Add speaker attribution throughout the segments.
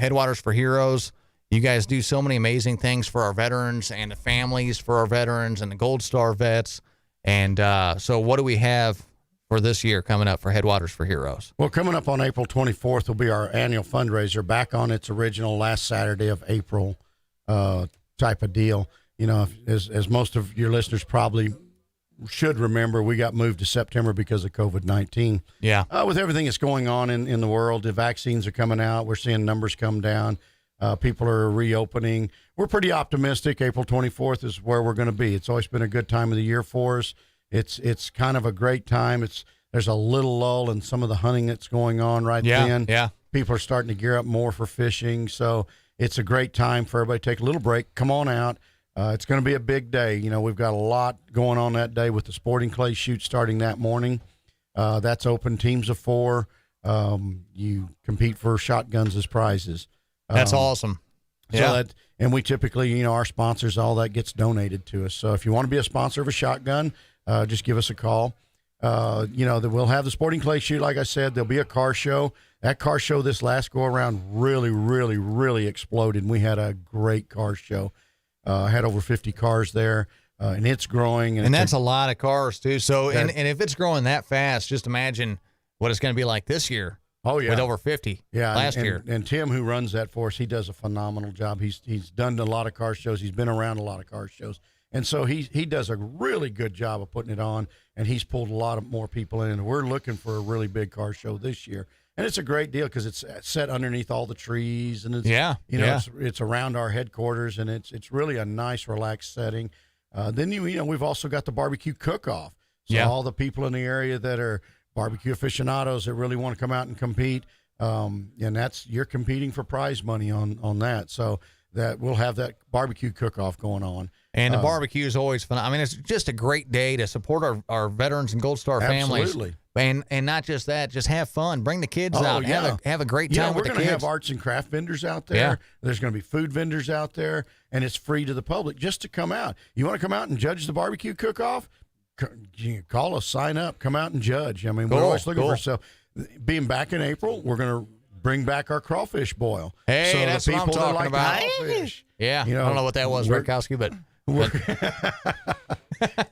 Speaker 1: Headwaters for Heroes. You guys do so many amazing things for our veterans and the families for our veterans and the Gold Star vets. And so what do we have for this year coming up for Headwaters for Heroes?
Speaker 2: Well, coming up on April 24th will be our annual fundraiser, back on its original last Saturday of April type of deal. You know, as most of your listeners probably should remember, we got moved to September because of COVID-19.
Speaker 1: Yeah.
Speaker 2: With everything that's going on in the world, the vaccines are coming out. We're seeing numbers come down. People are reopening. We're pretty optimistic. April 24th is where we're going to be. It's always been a good time of the year for us. It's kind of a great time. There's a little lull in some of the hunting that's going on then.
Speaker 1: Yeah.
Speaker 2: People are starting to gear up more for fishing. So it's a great time for everybody to take a little break. Come on out. It's going to be a big day. You know, we've got a lot going on that day with the sporting clay shoot starting that morning. That's open, teams of 4. You compete for shotguns as prizes.
Speaker 1: That's awesome. Yeah.
Speaker 2: And we typically, you know, our sponsors, all that gets donated to us. So if you want to be a sponsor of a shotgun, just give us a call. You know, that we'll have the sporting clay shoot. Like I said, there'll be a car show. That car show this last go around really, really, really exploded. And we had a great car show. Had over 50 cars there, and it's growing.
Speaker 1: And that's a lot of cars too. So, and if it's growing that fast, just imagine what it's going to be like this year.
Speaker 2: Oh, yeah.
Speaker 1: With over 50 last year.
Speaker 2: And Tim, who runs that for us, he does a phenomenal job. He's done a lot of car shows. He's been around a lot of car shows. And so he does a really good job of putting it on, and he's pulled a lot of more people in. And we're looking for a really big car show this year. And it's a great deal because it's set underneath all the trees, and it's it's around our headquarters, and it's really a nice, relaxed setting. Then we've also got the barbecue cook-off. So all the people in the area that are barbecue aficionados that really want to come out and compete, and you're competing for prize money on that. So that we'll have that barbecue cook-off going on.
Speaker 1: And the barbecue is always fun. I mean, it's just a great day to support our veterans and Gold Star families.
Speaker 2: Absolutely.
Speaker 1: And not just that, just have fun. Bring the kids out.
Speaker 2: Yeah.
Speaker 1: Have a great time with the kids.
Speaker 2: We're going to have arts and craft vendors out there.
Speaker 1: Yeah.
Speaker 2: There's going to be food vendors out there, and it's free to the public just to come out. You want to come out and judge the barbecue cook-off? Call us, sign up, come out and judge. I mean, we're always looking for stuff. Being back in April, we're going to bring back our crawfish boil.
Speaker 1: Hey,
Speaker 2: so
Speaker 1: that's
Speaker 2: the
Speaker 1: what I'm
Speaker 2: people
Speaker 1: talking about.
Speaker 2: Crawfish,
Speaker 1: yeah, I don't know what that was, Rickowski, but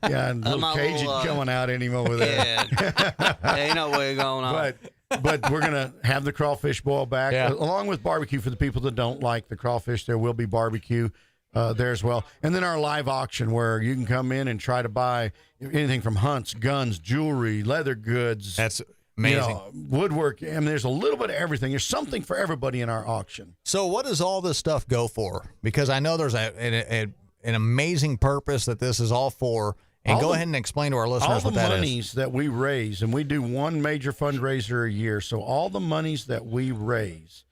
Speaker 2: yeah, and little Cajun coming out in him over there.
Speaker 3: Yeah, you know where you're going on.
Speaker 2: But we're going to have the crawfish boil back, along with barbecue for the people that don't like the crawfish. There will be barbecue there as well. And then our live auction where you can come in and try to buy anything from hunts, guns, jewelry, leather goods.
Speaker 1: That's amazing.
Speaker 2: Woodwork. I mean, there's a little bit of everything. There's something for everybody in our auction.
Speaker 1: So what does all this stuff go for? Because I know there's an amazing purpose that this is all for. And go ahead and explain to our listeners what that is.
Speaker 2: All the monies that we raise, and we do one major fundraiser a year, so all the monies that we raise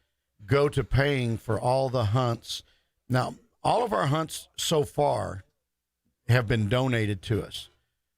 Speaker 2: go to paying for all the hunts. Now, all of our hunts so far have been donated to us,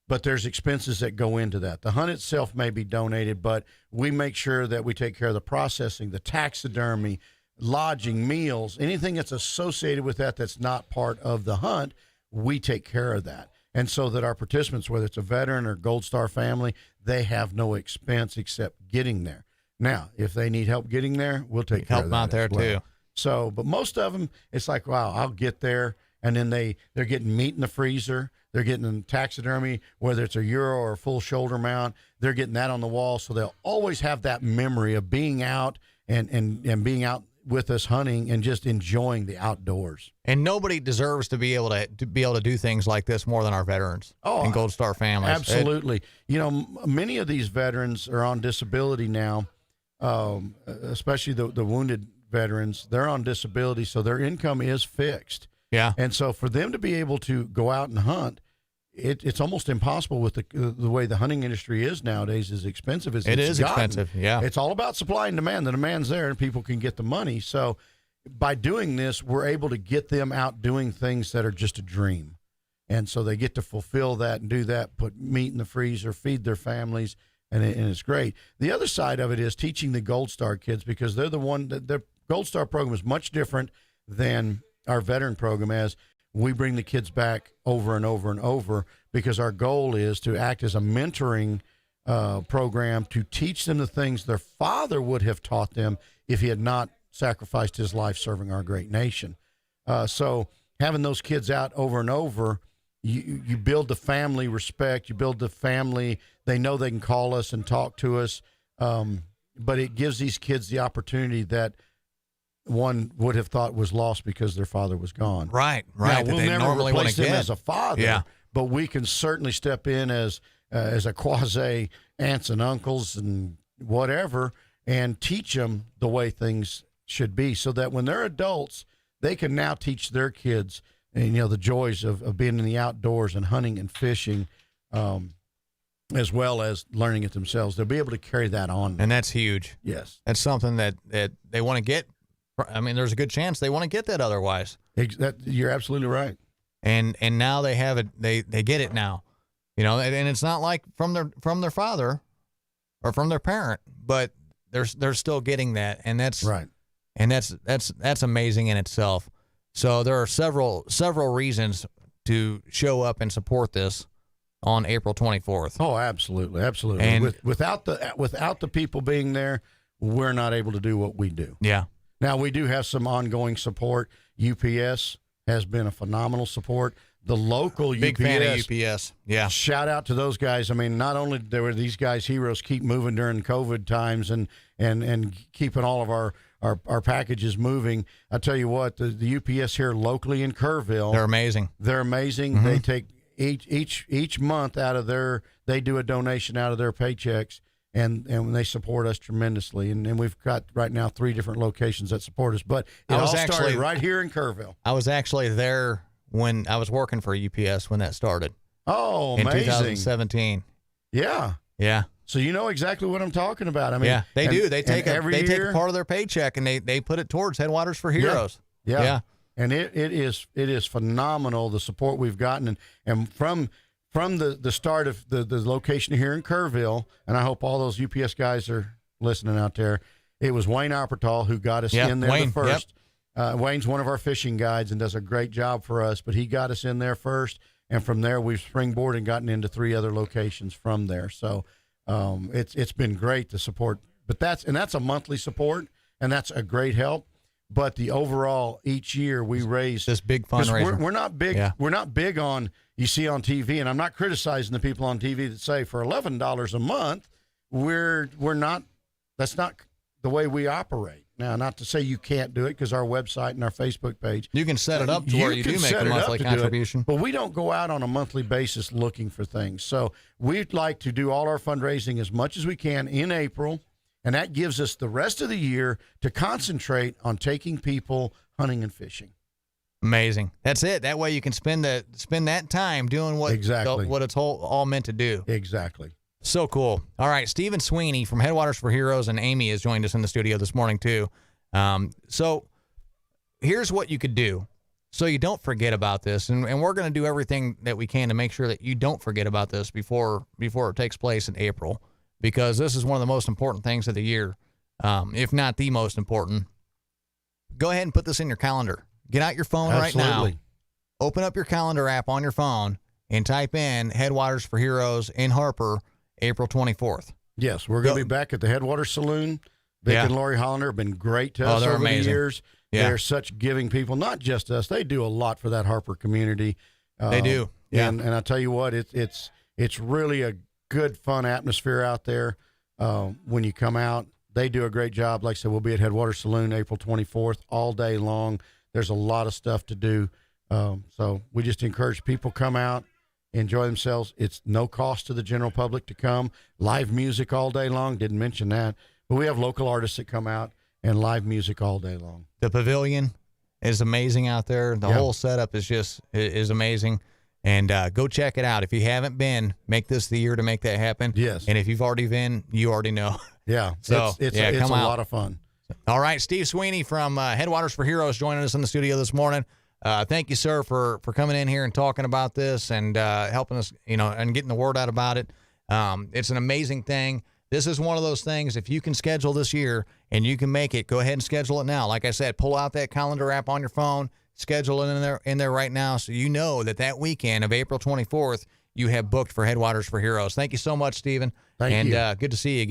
Speaker 2: but there's expenses that go into that. The hunt itself may be donated, but we make sure that we take care of the processing, the taxidermy, lodging, meals, anything that's associated with that that's not part of the hunt, we take care of that. And so that our participants, whether it's a veteran or Gold Star family, they have no expense except getting there. Now, if they need help getting there, we'll take care of that.
Speaker 1: Help them out there too.
Speaker 2: So, but most of them, it's like, wow, I'll get there. And then they're getting meat in the freezer. They're getting taxidermy, whether it's a Euro or a full shoulder mount. They're getting that on the wall. So they'll always have that memory of being out and being out with us hunting and just enjoying the outdoors.
Speaker 1: And nobody deserves to be able to do things like this more than our veterans and Gold Star families.
Speaker 2: Absolutely. Many of these veterans are on disability now, especially the wounded veterans. They're on disability, so their income is fixed.
Speaker 1: Yeah.
Speaker 2: And so for them to be able to go out and hunt, it's almost impossible with the way the hunting industry is nowadays, as expensive as
Speaker 1: it
Speaker 2: is.
Speaker 1: It is expensive, yeah.
Speaker 2: It's all about supply and demand. The demand's there, and people can get the money. So by doing this, we're able to get them out doing things that are just a dream. And so they get to fulfill that and do that, put meat in the freezer, feed their families, and it's great. The other side of it is teaching the Gold Star kids, because they're the one that their Gold Star program is much different than our veteran program, as we bring the kids back over and over and over, because our goal is to act as a mentoring program to teach them the things their father would have taught them if he had not sacrificed his life serving our great nation. So having those kids out over and over, you build the family respect. You build the family. They know they can call us and talk to us. But it gives these kids the opportunity that one would have thought was lost because their father was gone.
Speaker 1: Right.
Speaker 2: Now, we'll
Speaker 1: they
Speaker 2: never
Speaker 1: normally
Speaker 2: replace
Speaker 1: want to
Speaker 2: them
Speaker 1: get
Speaker 2: as a father, but we can certainly step in as a quasi aunts and uncles and whatever and teach them the way things should be so that when they're adults, they can now teach their kids, and, the joys of being in the outdoors and hunting and fishing, as well as learning it themselves. They'll be able to carry that on.
Speaker 1: And that's huge.
Speaker 2: Yes.
Speaker 1: That's something that they want to get. I mean, there's a good chance they want to get that otherwise.
Speaker 2: You're absolutely right.
Speaker 1: And now they have it. They get it now, and it's not like from their father or from their parent, but they're still getting that. And that's
Speaker 2: right.
Speaker 1: And that's amazing in itself. So there are several reasons to show up and support this on April 24th.
Speaker 2: Oh, absolutely. Absolutely.
Speaker 1: And
Speaker 2: without the people being there, we're not able to do what we do.
Speaker 1: Yeah.
Speaker 2: Now, we do have some ongoing support. UPS has been a phenomenal support. The local
Speaker 1: Big
Speaker 2: UPS.
Speaker 1: fan of UPS. Yeah.
Speaker 2: Shout out to those guys. I mean, not only there were these guys heroes keep moving during COVID times and keeping all of our packages moving. I tell you what, the UPS here locally in Kerrville.
Speaker 1: They're amazing.
Speaker 2: They're amazing.
Speaker 1: Mm-hmm.
Speaker 2: They take each month they do a donation out of their paychecks. And they support us tremendously. And we've got right now 3 different locations that support us. But it started right here in Kerrville.
Speaker 1: I was actually there when I was working for UPS when that started.
Speaker 2: Oh,
Speaker 1: in
Speaker 2: amazing.
Speaker 1: 2017.
Speaker 2: Yeah.
Speaker 1: Yeah.
Speaker 2: So you know exactly what I'm talking about. I mean,
Speaker 1: yeah, they do. They take take
Speaker 2: year,
Speaker 1: a part of their paycheck and they put it towards Headwaters for Heroes.
Speaker 2: Yeah. And it is phenomenal, the support we've gotten. And from the start of the location here in Kerrville, and I hope all those UPS guys are listening out there, it was Wayne Oppertall who got us in there the first. Yep. Wayne's one of our fishing guides and does a great job for us, but he got us in there first, and from there we've springboarded and gotten into 3 other locations from there. So it's been great to support. But that's a monthly support, and that's a great help. But the overall each year we raise
Speaker 1: this big fundraiser.
Speaker 2: We're not big.
Speaker 1: Yeah.
Speaker 2: We're not big on you see on TV, and I'm not criticizing the people on TV that say for $11 a month, we're not. That's not the way we operate. Now, not to say you can't do it, because our website and our Facebook page,
Speaker 1: you can set it up to where you do make a monthly contribution.
Speaker 2: But we don't go out on a monthly basis looking for things. So we'd like to do all our fundraising as much as we can in April. And that gives us the rest of the year to concentrate on taking people hunting and fishing.
Speaker 1: Amazing. That's it. That way you can spend that time doing what it's all meant to do.
Speaker 2: Exactly.
Speaker 1: So cool. All right, Stephen Sweeney from Headwaters for Heroes and Amy has joined us in the studio this morning too. So here's what you could do so you don't forget about this, and we're going to do everything that we can to make sure that you don't forget about this before it takes place in April. Because this is one of the most important things of the year, if not the most important. Go ahead and put this in your calendar. Get out your phone right now. Open up your calendar app on your phone and type in Headwaters for Heroes in Harper, April 24th.
Speaker 2: Yes, we're going to be back at the Headwaters Saloon. Vic and Lori Hollander have been great to us over the years. Yeah. They're such giving people, not just us. They do a lot for that Harper community.
Speaker 1: They do. Yeah.
Speaker 2: And I tell you what, it's really a good, fun atmosphere out there when you come out. They do a great job. Like I said, we'll be at Headwaters Saloon April 24th all day long. There's a lot of stuff to do. So we just encourage people come out, enjoy themselves. It's no cost to the general public to come. Live music all day long. Didn't mention that. But we have local artists that come out and live music all day long.
Speaker 1: The pavilion is amazing out there. The whole setup is amazing. And go check it out. If you haven't been, make this the year to make that happen.
Speaker 2: Yes.
Speaker 1: And if you've already been, you already know.
Speaker 2: Yeah.
Speaker 1: So
Speaker 2: it's a lot of fun.
Speaker 1: All right, Steve Sweeney from Headwaters for Heroes joining us in the studio this morning. Thank you, sir, for coming in here and talking about this and helping us, and getting the word out about it. It's an amazing thing. This is one of those things, if you can schedule this year and you can make it, go ahead and schedule it now. Like I said, pull out that calendar app on your phone, schedule it in there right now so you know that weekend of April 24th you have booked for Headwaters for Heroes. Thank you so much, Stephen.
Speaker 2: Thank you.
Speaker 1: And good to see you again.